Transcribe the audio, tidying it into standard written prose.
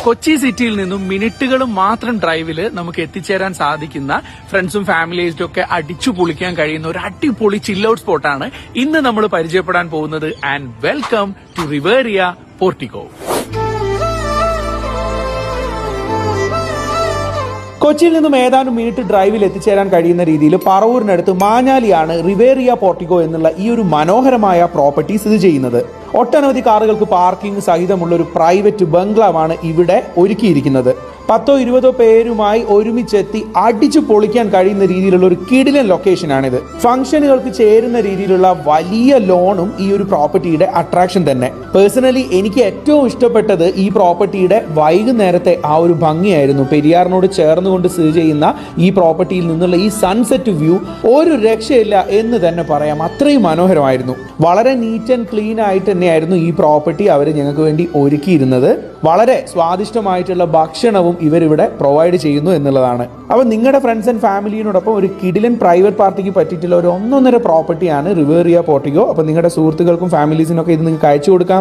കൊച്ചി സിറ്റിയിൽ നിന്നും മിനിറ്റുകളും മാത്രം ഡ്രൈവില് നമുക്ക് എത്തിച്ചേരാൻ സാധിക്കുന്ന ഫ്രണ്ട്സും ഫാമിലീസും ഒക്കെ അടിച്ചു പൊളിക്കാൻ കഴിയുന്ന ഒരു അടിപൊളി ചിൽ ഔട്ട് സ്പോട്ടാണ് ഇന്ന് നമ്മൾ പരിചയപ്പെടാൻ പോകുന്നത്. And welcome to Riviera Portico. കൊച്ചിയിൽ നിന്നും ഏതാനും മിനിറ്റ് ഡ്രൈവിൽ എത്തിച്ചേരാൻ കഴിയുന്ന രീതിയിൽ പറവൂരിനടുത്ത് മാഞ്ഞാലിയാണ് റിവേറിയ പോർട്ടിക്കോ എന്നുള്ള ഈ ഒരു മനോഹരമായ പ്രോപ്പർട്ടി സ്ഥിതി ചെയ്യുന്നത്. ഒട്ടനവധി കാറുകൾക്ക് പാർക്കിംഗ് സഹിതമുള്ള ഒരു പ്രൈവറ്റ് ബംഗ്ലാവാണ് ഇവിടെ ഒരുക്കിയിരിക്കുന്നത്. 10-20 പേരുമായി ഒരുമിച്ചെത്തി അടിച്ചു പൊളിക്കാൻ കഴിയുന്ന രീതിയിലുള്ള ഒരു കിടിലൻ ലൊക്കേഷനാണിത്. ഫംഗ്ഷനുകൾക്ക് ചേരുന്ന രീതിയിലുള്ള വലിയ ലോണും ഈ ഒരു പ്രോപ്പർട്ടിയുടെ അട്രാക്ഷൻ തന്നെ. പേഴ്സണലി എനിക്ക് ഏറ്റവും ഇഷ്ടപ്പെട്ടത് ഈ പ്രോപ്പർട്ടിയുടെ വൈകുന്നേരത്തെ ആ ഒരു ഭംഗിയായിരുന്നു. പെരിയാറിനോട് ചേർന്നുകൊണ്ട് സ്ഥിതി ചെയ്യുന്ന ഈ പ്രോപ്പർട്ടിയിൽ നിന്നുള്ള ഈ സൺസെറ്റ് വ്യൂ ഒരു രക്ഷയില്ല എന്ന് തന്നെ പറയാം. അത്രയും മനോഹരമായിരുന്നു. വളരെ നീറ്റ് ആൻഡ് ക്ലീൻ ആയിട്ട് തന്നെയായിരുന്നു ഈ പ്രോപ്പർട്ടി അവർ ഞങ്ങൾക്ക് വേണ്ടി ഒരുക്കിയിരുന്നത്. വളരെ സ്വാദിഷ്ടമായിട്ടുള്ള ഭക്ഷണവും ഇവരിവിടെ പ്രൊവൈഡ് ചെയ്യുന്നു എന്നുള്ളതാണ്. അപ്പോൾ നിങ്ങളുടെ ഫ്രണ്ട്സ് ആൻഡ് ഫാമിലിയോടൊപ്പം ഒരു കിടിലൻ പ്രൈവറ്റ് പാർട്ടിക്ക് പറ്റിയിട്ടുള്ള ഒരു 1.5 പ്രോപ്പർട്ടിയാണ് റിവേറിയ പോർട്ടിക്കോ. അപ്പോൾ നിങ്ങളുടെ സുഹൃത്തുക്കൾക്കും ഫാമിലീസിനൊക്കെ ഇത് നിങ്ങൾക്ക് അയച്ചു കൊടുക്കാം.